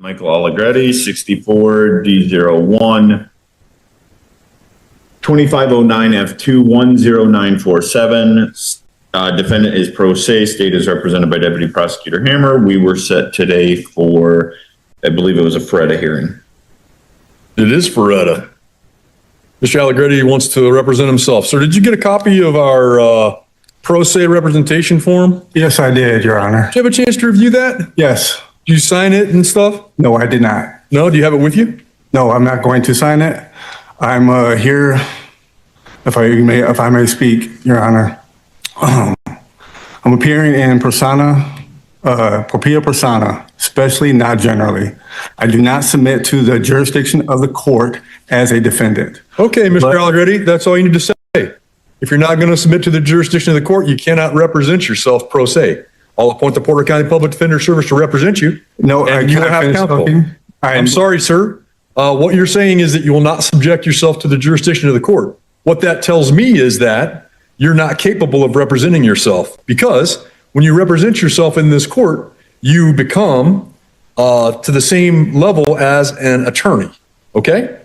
Michael Allegretti, 64 D01 2509 F2 10947. Defendant is pro se. State is represented by Deputy Prosecutor Hammer. We were set today for, I believe it was a FREDA hearing. It is FREDA. Mr. Allegretti wants to represent himself. Sir, did you get a copy of our pro se representation form? Yes, I did, Your Honor. Did you have a chance to review that? Yes. Did you sign it and stuff? No, I did not. No? Do you have it with you? No, I'm not going to sign it. I'm here, if I may speak, Your Honor. I'm appearing in persona, propria persona, especially not generally. I do not submit to the jurisdiction of the court as a defendant. Okay, Mr. Allegretti, that's all you need to say. If you're not going to submit to the jurisdiction of the court, you cannot represent yourself pro se. I'll appoint the Porter County Public Defender Service to represent you. No, and I you cannot have finish counsel. talking. I'm sorry, sir. What you're saying is that you will not subject yourself to the jurisdiction of the court. What that tells me is that you're not capable of representing yourself, because when you represent yourself in this court, you become to the same level as an attorney, okay?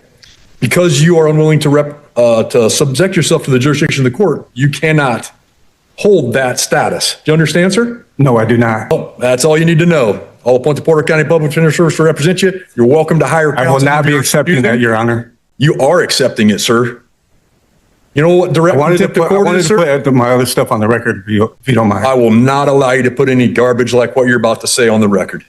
Because you are unwilling to subject yourself to the jurisdiction of the court, you cannot hold that status. Do you understand, sir? No, I do not. Oh, that's all you need to know. I'll appoint the Porter County Public Defender Service to represent you. You're welcome to hire counsel. I will not be accepting that, Your Honor. You are accepting it, sir. You know what direct contempt of court is, sir? I wanted to put my other stuff on the record, if you don't mind. I will not allow you to put any garbage like what you're about to say on the record.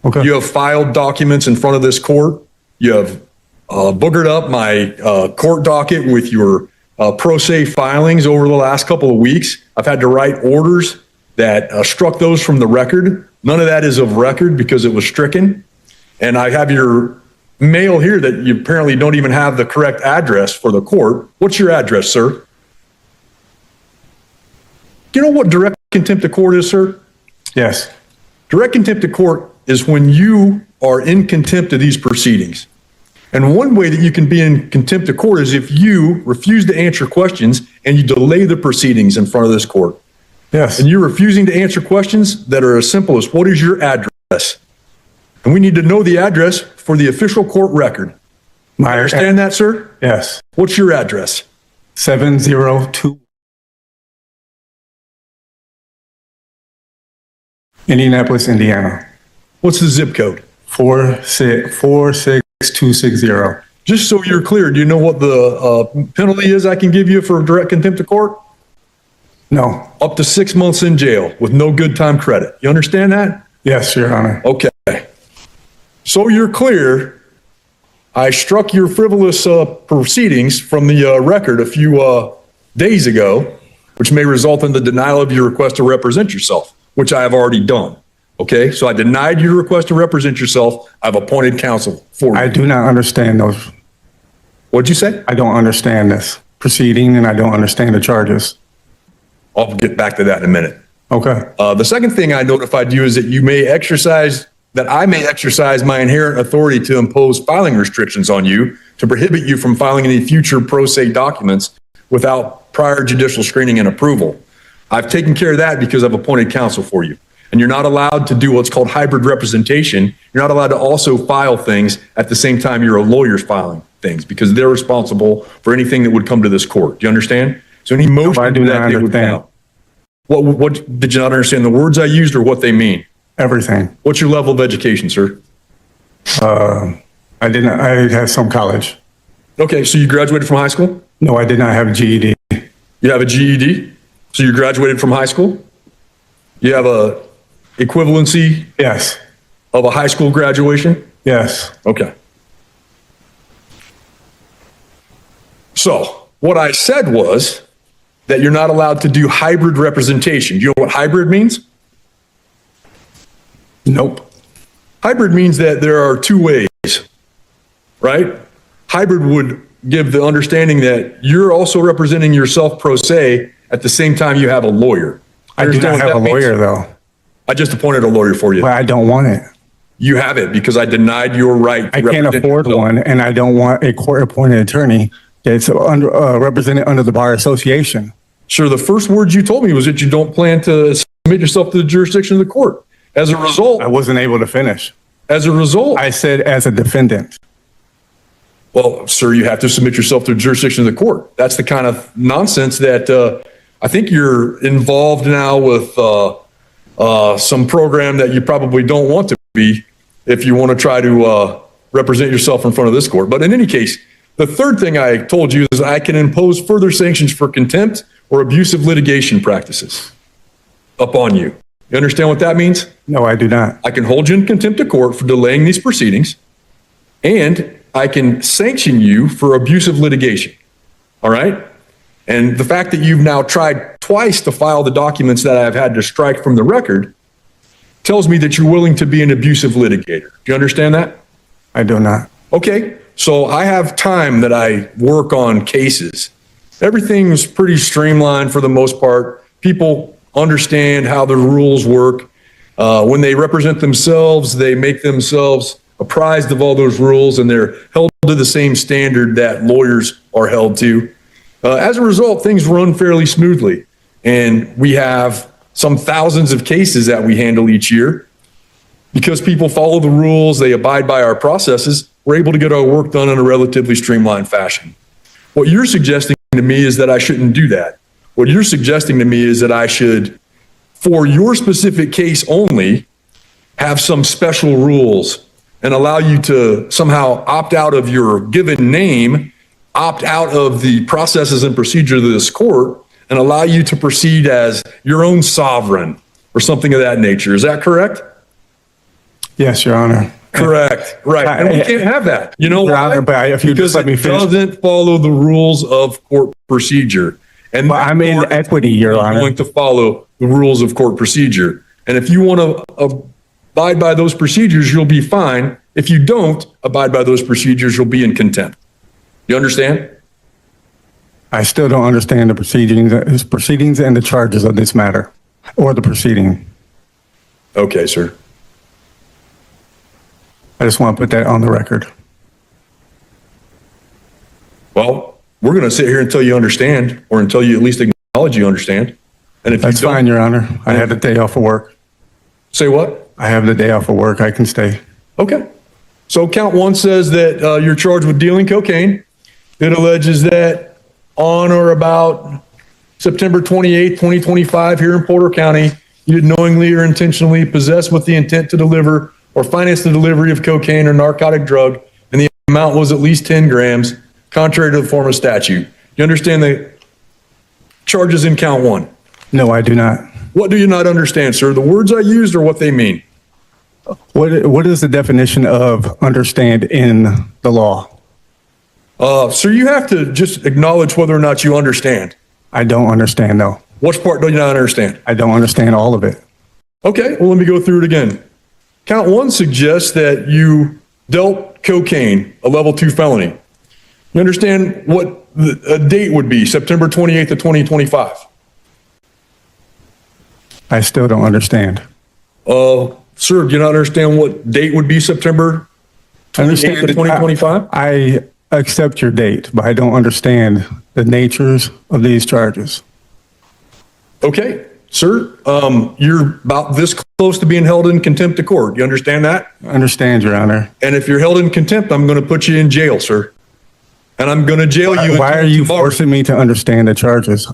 Okay. You have filed documents in front of this court. You have boogered up my court docket with your pro se filings over the last couple of weeks. I've had to write orders that struck those from the record. None of that is of record because it was stricken. And I have your mail here that you apparently don't even have the correct address for the court. What's your address, sir? Do you know what direct contempt of court is, sir? Yes. Direct contempt of court is when you are in contempt of these proceedings. And one way that you can be in contempt of court is if you refuse to answer questions and you delay the proceedings in front of this court. Yes. And you're refusing to answer questions that are as simple as, what is your address? And we need to know the address for the official court record. Understand that, sir? Yes. What's your address? 702 Indianapolis, Indiana. What's the zip code? 46260. Just so you're clear, do you know what the penalty is I can give you for direct contempt of court? No. Up to 6 months in jail with no good time credit. You understand that? Yes, Your Honor. Okay. So you're clear, I struck your frivolous proceedings from the record a few days ago, which may result in the denial of your request to represent yourself, which I have already done. Okay, so I denied your request to represent yourself. I've appointed counsel for you. I do not understand those. What'd you say? I don't understand this proceeding, and I don't understand the charges. I'll get back to that in a minute. Okay. The second thing I notified you is that I may exercise my inherent authority to impose filing restrictions on you to prohibit you from filing any future pro se documents without prior judicial screening and approval. I've taken care of that because I've appointed counsel for you. And you're not allowed to do what's called hybrid representation. You're not allowed to also file things at the same time your lawyer's filing things, because they're responsible for anything that would come to this court. Do you understand? So any motion I do not understand. What did you not understand the words I used or what they mean? Everything. What's your level of education, sir? I had some college. Okay, so you graduated from high school? No, I did not have a GED. You have a GED? So you graduated from high school? You have a equivalency Yes. of a high school graduation? Yes. Okay. So what I said was that you're not allowed to do hybrid representation. Do you know what hybrid means? Nope. Hybrid means that there are two ways, right? Hybrid would give the understanding that you're also representing yourself pro se at the same time you have a lawyer. I do not have a lawyer, though. I just appointed a lawyer for you. But I don't want it. You have it because I denied your right to I can't represent afford yourself. one, and I don't want a court-appointed attorney that's represented under the Bar Association. Sir, the first words you told me was that you don't plan to submit yourself to the jurisdiction of the court. As a result, I wasn't able to finish. As a result, I said as a defendant. well, sir, you have to submit yourself to the jurisdiction of the court. That's the kind of nonsense that I think you're involved now with some program that you probably don't want to be if you want to try to represent yourself in front of this court. But in any case, the third thing I told you is I can impose further sanctions for contempt or abusive litigation practices upon you. You understand what that means? No, I do not. I can hold you in contempt of court for delaying these proceedings, and I can sanction you for abusive litigation. All right? And the fact that you've now tried twice to file the documents that I've had to strike from the record tells me that you're willing to be an abusive litigator. Do you understand that? I do not. Okay, so I have time that I work on cases. Everything's pretty streamlined for the most part. People understand how the rules work. When they represent themselves, they make themselves apprised of all those rules, and they're held to the same standard that lawyers are held to. As a result, things run fairly smoothly, and we have some thousands of cases that we handle each year. Because people follow the rules, they abide by our processes, we're able to get our work done in a relatively streamlined fashion. What you're suggesting to me is that I shouldn't do that. What you're suggesting to me is that I should, for your specific case only, have some special rules and allow you to somehow opt out of your given name, opt out of the processes and procedures of this court, and allow you to proceed as your own sovereign or something of that nature. Is that correct? Yes, Your Honor. Correct. Right. And we can't have that. You know Your why? Honor, but if you Because just let me it finish. doesn't follow the rules of court procedure. And Well, I'm in equity, Your I'm Honor. going to follow the rules of court procedure. And if you want to abide by those procedures, you'll be fine. If you don't abide by those procedures, you'll be in contempt. You understand? I still don't understand the proceedings and the charges of this matter or the proceeding. Okay, sir. I just want to put that on the record. Well, we're going to sit here until you understand, or until you at least acknowledge you understand. And if That's you don't, fine, Your Honor. I have the day off of work. say what? I have the day off of work. I can stay. Okay. So count one says that you're charged with dealing cocaine. It alleges that on or about September 28th, 2025, here in Porter County, you did knowingly or intentionally possess with the intent to deliver or finance the delivery of cocaine or narcotic drug, and the amount was at least 10 grams, contrary to the form of statute. You understand the charges in count one? No, I do not. What do you not understand, sir? The words I used or what they mean? What is the definition of understand in the law? Sir, you have to just acknowledge whether or not you understand. I don't understand, though. Which part do you not understand? I don't understand all of it. Okay, well, let me go through it again. Count one suggests that you dealt cocaine, a level 2 felony. You understand what a date would be, September 28th of 2025? I still don't understand. Sir, do you not understand what date would be, September 28th of 2025? I accept your date, but I don't understand the natures of these charges. Okay, sir, you're about this close to being held in contempt of court. You understand that? I understand, Your Honor. And if you're held in contempt, I'm going to put you in jail, sir. And I'm going to jail you. Why are you forcing me to understand the charges?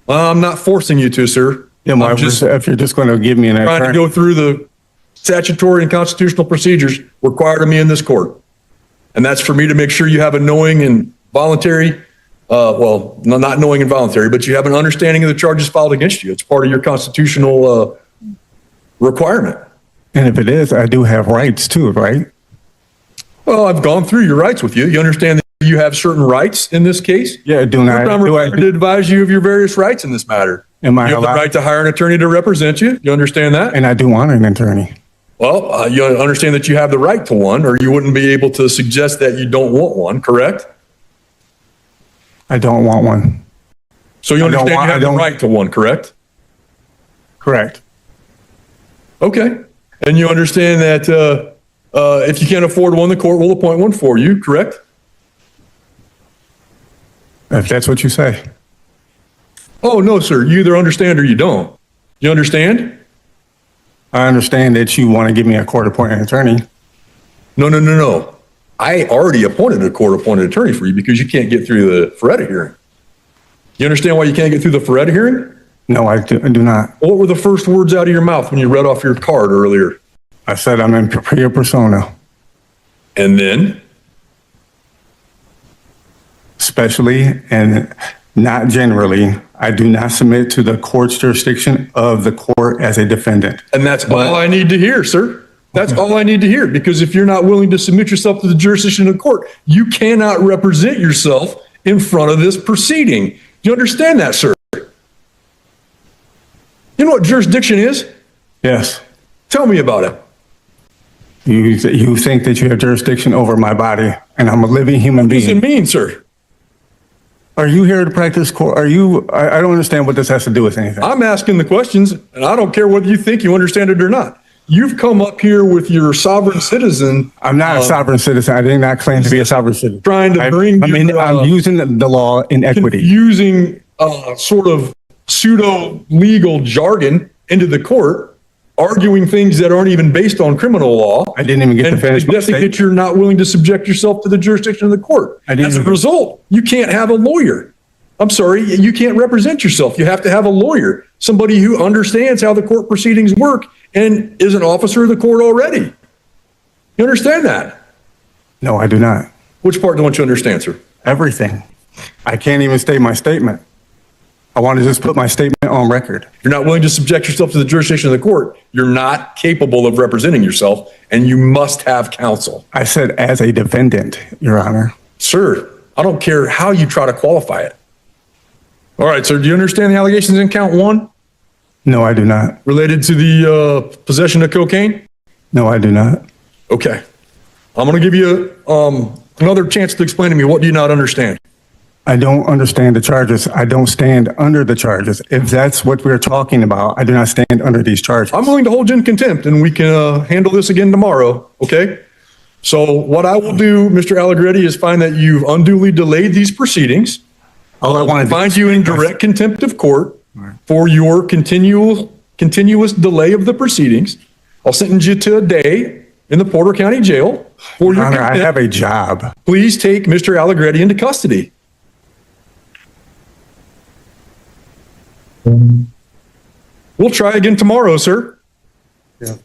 I'm not forcing you to, sir. Yeah, I'm just if you're just going to give me an trying to attorney. go through the statutory and constitutional procedures required of me in this court. And that's for me to make sure you have a knowing and voluntary, well, not knowing and voluntary, but you have an understanding of the charges filed against you. It's part of your constitutional requirement. And if it is, I do have rights too, right? Well, I've gone through your rights with you. You understand that you have certain rights in this case? Yeah, I'm required to advise you of your various rights in this matter. Am I You have the allowed? right to hire an attorney to represent you. You understand that? And I do want an attorney. Well, you understand that you have the right to one, or you wouldn't be able to suggest that you don't want one, correct? I don't want one. So you I don't understand want- you I have the don't- right to one, correct? Correct. Okay. And you understand that if you can't afford one, the court will appoint one for you, correct? If that's what you say. Oh, no, sir. You either understand or you don't. You understand? I understand that you want to give me a court-appointed attorney. No. I already appointed a court-appointed attorney for you because you can't get through the phir hearing. You understand why you can't get through the phir hearing? No, I do not. What were the first words out of your mouth when you read off your card earlier? I said I'm in phir persona, And then? especially and not generally. I do not submit to the court's jurisdiction of the court as a defendant. And that's all I need to hear, sir. That's all I need to hear, because if you're not willing to submit yourself to the jurisdiction of the court, you cannot represent yourself in front of this proceeding. Do you understand that, sir? You know what jurisdiction is? Yes. Tell me about it. You think that you have jurisdiction over my body, and I'm a living human What does it being. mean, sir? Are you here to practice court? I don't understand what this has to do with anything. I'm asking the questions, and I don't care whether you think you understand it or not. You've come up here with your sovereign citizen. I'm not a sovereign citizen. I did not claim to be a sovereign citizen. Trying to bring I'm using the law in equity. Using sort of pseudo-legal jargon into the court, arguing things that aren't even based on criminal law. I didn't even get to finish my suggesting that statement. you're not willing to subject yourself to the jurisdiction of the court. As a result, you can't have a lawyer. I'm sorry, you can't represent yourself. You have to have a lawyer, somebody who understands how the court proceedings work and is an officer of the court already. You understand that? No, I do not. Which part don't you understand, sir? Everything. I can't even state my statement. I want to just put my statement on record. You're not willing to subject yourself to the jurisdiction of the court. You're not capable of representing yourself, and you must have counsel. I said as a defendant, Your Honor. Sir, I don't care how you try to qualify it. All right, sir, do you understand the allegations in count one No, I do not. related to the possession of cocaine? No, I do not. Okay. I'm going to give you another chance to explain to me, what do you not understand? I don't understand the charges. I don't stand under the charges. If that's what we're talking about, I do not stand under these charges. I'm willing to hold you in contempt, and we can handle this again tomorrow, okay? So what I will do, Mr. Allegretti, is find that you've unduly delayed these proceedings. All I want to Find you in direct contempt of court for your continuous delay of the proceedings. I'll sentence you to a day in the Porter County Jail for your Honor, I contempt. have a job. Please take Mr. Allegretti into custody. We'll try again tomorrow, sir. Yeah.